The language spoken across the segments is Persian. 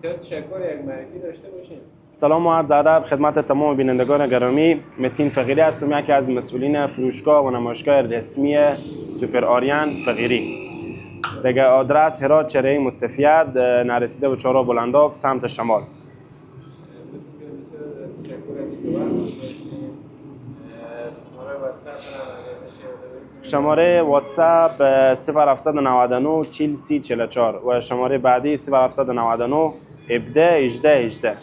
بسیار تشکر. یک معرفی داشته باشین. سلام و عرض ادب خدمت تمام بینندگان گرامی. متین فقیری هستم، یکی از مسئولین فروشگاه و نمایشگاه رسمی سوپر آریان فقیری. دیگه آدرس هرات چهره مصطفیت، نرسیده به چهارراه بلنداب سمت شمال. بسیار تشکر از اینکه وقت گذاشتین. شماره واتساپ شماره واتساپ 0799 40 30 44 و شماره بعدی 0799 17 18 18.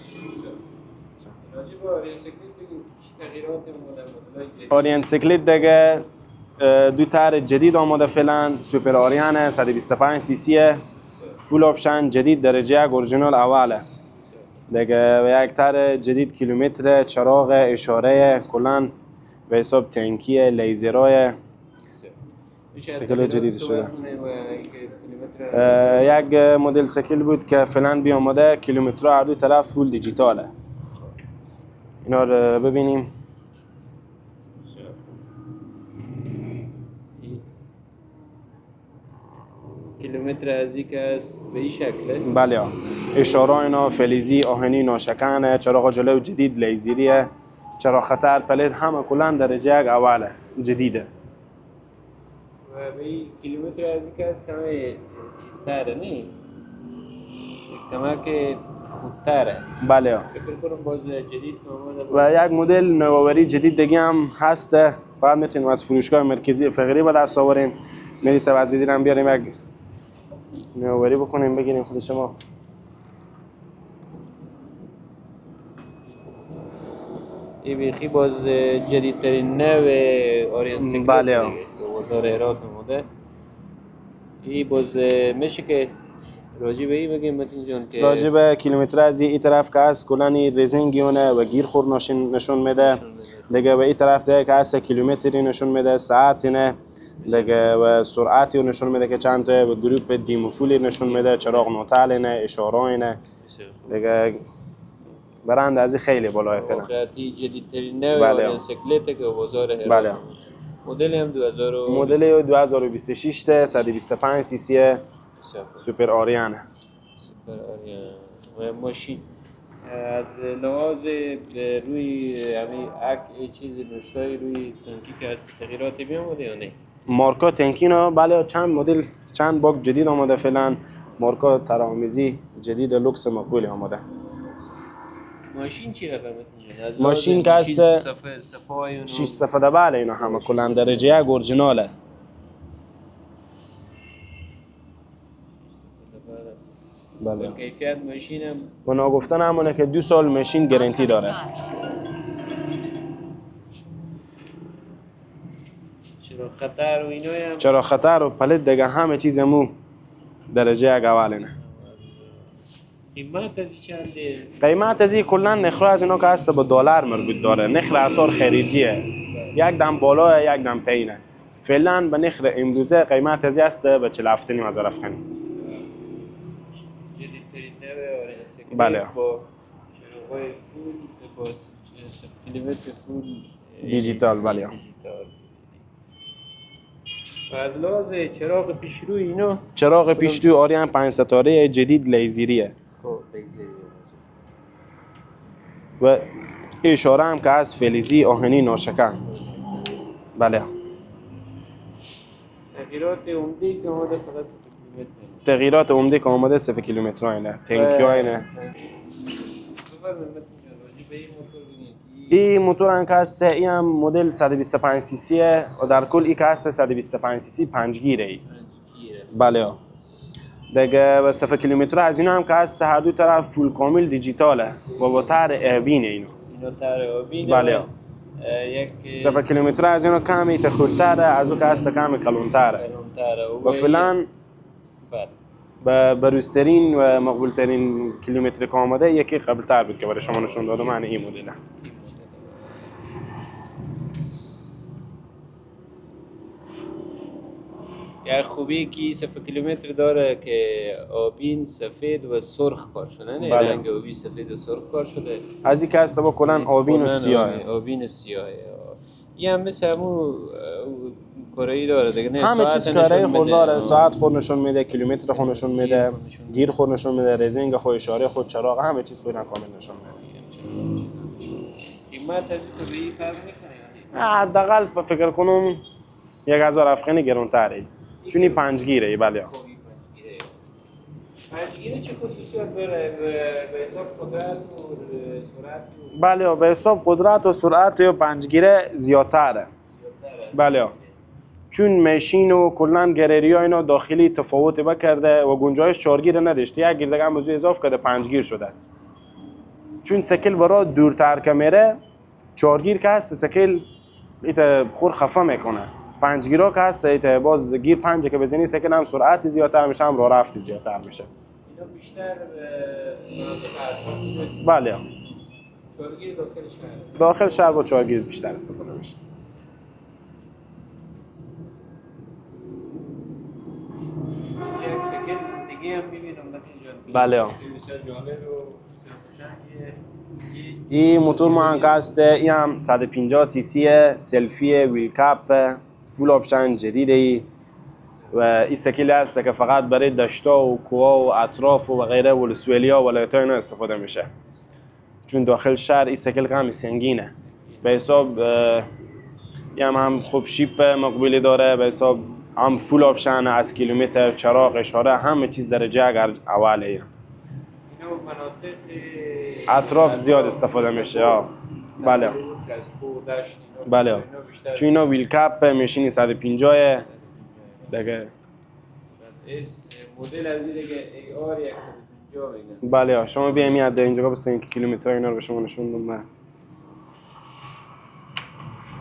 راجع به آریان سیکلت بگیم چه تغییرات مدل‌های جدید؟ آریان سیکلت دیگه دو تر جدید آماده فعلا. سوپر آریان 125 سی سی فول آپشن جدید درجه یک اورجینال اوله. دیگه یک تر جدید کیلومتر، چراغ اشاره، کلان به حساب تنکی، لیزرای سیکل جدید شده. یک مدل سیکل بود که فعلا بیامده، کیلومتر هر دو طرف فول دیجیتاله. اینا رو ببینیم. کیلومتر از این که است به این شکله؟ بله، اشاره اینا فلزی، آهنی، ناشکن، چراغ جلو جدید، لیزریه، چراغ خطر، پلید همه کلان درجه یک اوله جدیده. و به این کیلومتر از این که است کمی چیزتره نه؟ کمک خودتره. بله. فکر کنم باز جدید آماده و یک مدل نوآوری جدید دیگه هم هست. بعد میتونیم از فروشگاه مرکزی فقیری به دست آوریم. میرسه و عزیزی رو بیاریم یک نوآوری بکنیم بگیریم خود شما. این بیخی باز جدیدترین نوع آریان سیکلت بله. بازار هرات آماده. این باز میشه که راجع به این بگیم متین جان که راجع به کیلومتر از این طرف که هست کلان رزینگیونه و گیر خور نشون میده. دیگه به این طرف دیگه که هست کیلومتری نشون میده، ساعت اینه دیگه و سرعتی نشون میده که چند تا و گروپ دیموفولی نشون میده، چراغ نوتال اینه، اشاره اینه دیگه. برند از خیلی بالای فعلا. واقعیتی جدیدترین نوع آریان سیکلت که بازار هرات. بله. مدل هم 2000 مدل 2026 125 سی سی سوپر آریان. سوپر آریان و ماشین از لحاظ روی همین اک چیز نوشتای روی تنکی که از تغییراتی میامده یا نه؟ مارکا تنکینو بله، چند مدل چند باگ جدید آماده فعلا. مارکا ترآمیزی جدید لوکس مقبولی آماده. ماشین چی رقمه؟ ماشین که هست 6 صفحه. بله اینا همه کلا درجه یک اورجیناله. بله. کیفیت ماشین هم اونا گفتن همونه که 2 سال ماشین گارانتی داره. چرا خطر و اینا هم چرا خطر و پلید دیگه همه چیز مو درجه یک اولینه. قیمت از چنده؟ قیمت از این کلا نخره از اینا که هست به دلار مربوط داره. نخره اسعار خارجیه، یک دم بالا یک دم پایینه. فعلا به نخره امروزه قیمت از هست به 47,000 افغانی. جدیدترین نوع آریان سیکلت بله. با چراغ‌های فول با کیلومتر فول دیجیتال. بله. و از لحاظ چراغ پیشرو اینا چراغ پیشرو آریان 5 ستاره جدید لیزریه. خب لیزری و اشاره هم که از فلزی، آهنی، ناشکن. بله. تغییرات عمده که آماده فقط 0 کیلومتر. تغییرات عمده که آماده 0 کیلومتر اینه، تنکی ها اینه. این موتور هم که هست این هم مدل 125 سی سی و در کل این که هست 125 سی سی 5 گیره ای. بله. دیگه به 0 کیلومتر از اینا هم که هست هر دو طرف فول کامل دیجیتاله و با تر آبینه اینو. اینا تر آبینه. بله. یک 0 کیلومتر از اینا کمی تخورتره، از او که هست کمی کلونتره. و فعلا به بروزترین و مقبولترین کیلومتر که آمده یکی قبل تر بود که برای شما نشون دادم. من این مدله. یک خوبی که 0 کیلومتر داره که آبین سفید و سرخ کار شده نه؟ بله. رنگ آبی سفید و سرخ کار شده. از این که هست با کلان آبین و سیاه. آبین و سیاه. این هم مثل همون کارایی داره دیگه نه همه چیز ساعت کارایی نشون خود بده. داره، ساعت خود نشون میده، کیلومتر خود نشون میده، نشون گیر خود نشون میده، رزینگ خود، اشاره خود، چراغ، همه چیز خود کامل نشون میده. قیمت از تو به این فرق میکنه یعنی حداقل فکر کنم 1000 افغانی گرونتره، چون این 5 گیره. بله خوبی پنجگیره چه خصوصیات داره به حساب قدرت و سرعت و بله به حساب قدرت و سرعت و 5 گیره زیادتره. زیادتر است؟ بله چون ماشین و کلا گرری ها اینا داخلی تفاوت بکرده و گنجایش 4 گیر نداشت، یک گیر دیگه هم اضافه کرده 5 گیر شده. چون سیکل برای دورتر که میره 4 گیر که هست سیکل ایت خور خفه میکنه، 5 گیرا که هست ایت باز گیر 5 که بزنی سیکل هم سرعت زیادتر میشه، هم راه رفت زیادتر میشه. اینا بیشتر مناطق اطراف بله چارگیر داخل شهر داخل شهر با 4 گیر بیشتر استفاده میشه. اینجا یک سکل دیگه هم میبینم نتیجه بله بسیار جالب و این موتور ما هم هست، این هم 150 سی سی سلفی ویل کپ فول آپشن جدیده و این سکیل هست که فقط برای دشتا و کوها و اطراف و غیره و السویلیا و ولایت‌ها اینا استفاده میشه، چون داخل شهر این سکیل هم سنگینه. به حساب هم خوب شیپ مقبولی داره، به حساب هم فول آپشن از کیلومتر، چراغ، اشاره، همه چیز درجه اگر اوله. اینو مناطق اطراف زیاد استفاده میشه. بله بله چون اینا ویل کپ ماشین 150 دیگه. مدل از دیگه ای آر 150 میگن. بله شما بیاین یاد اینجا بستین که کیلومتر اینا رو به شما نشون دادم.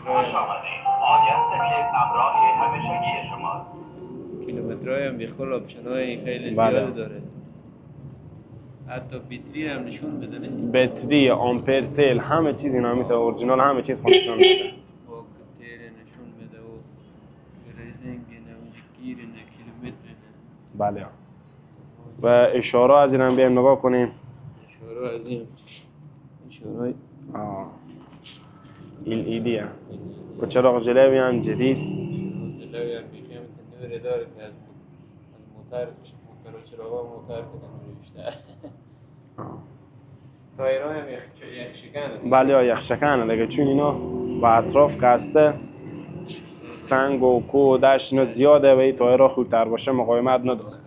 خوش آمدید. آگه سکلت همراه همیشگی شماست. کیلومترهای هم بیخول آپشن‌های خیلی بله. زیاد داره. حتی بیتری هم نشون بده نه؟ بطری، آمپر تیل، همه چیز اینا میتونه اورجینال، همه چیز خود نشون میده. با تیر نشون بده و ریزینگ نه اونجا گیر نه کیلومتر نه. بله و اشاره از این هم بیایم نگاه کنیم. اشاره از این اشاره LED و چراغ جلوی هم جدید. جلوی هم بیخی هم نور داره که از موتور و چراغا موتور کدن بیشتر. تایرها هم یخشکنه. بله یخشکنه دیگه، چون اینا با اطراف کسته سنگ و کو و دشت اینا زیاده و این تایرها خوبتر باشه مقاومت نداره.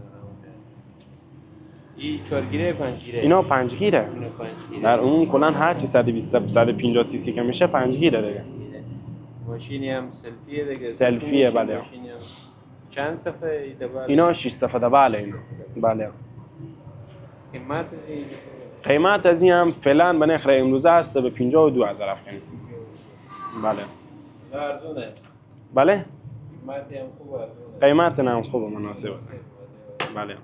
این 4 گیره 5 گیره؟ اینا 5 گیره. اینا 5 گیره. در اون کلا هر چی 120 150 سی سی که میشه 5 گیره دیگه. ماشینی هم سلفیه دیگه. سلفیه بله. ماشینی هم چند صفحه دبل؟ اینا 6 صفحه دبل اینا. بله. قیمت این قیمت از این هم فعلا به نرخ امروزه هست به 52000 افغانی. بله. ارزونه. بله. قیمتی هم خوبه ارزونه. قیمت هم خوبه مناسبه. بله.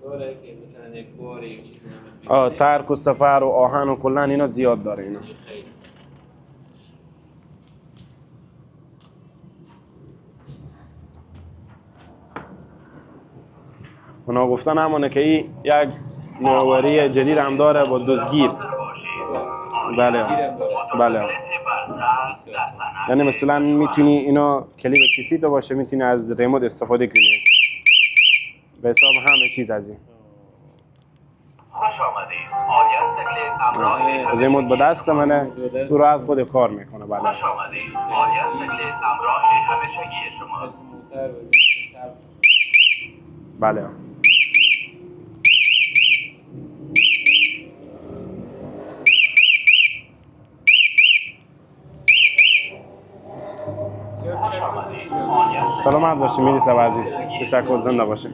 داره که مثلا یک بار یک چیز ترک و سفر و آهن و کلا اینا زیاد داره اینا. اونا گفتن همونه که این یک نوآوری جدید هم داره با دزگیر. بله بله یعنی مثلا میتونی اینا کلید کسی تو باشه، میتونی از ریموت استفاده کنی به حساب همه چیز از این. خوش آمدید. آگه سکلت همراه ریموت با دست منه تو راحت خود کار میکنه. بله خوش آمدید. آگه سکلت همراه همیشگی شماست. موتور و صرف بله زیاد شکل سلامت باشی میری سب عزیز، تشکر، زنده باشه.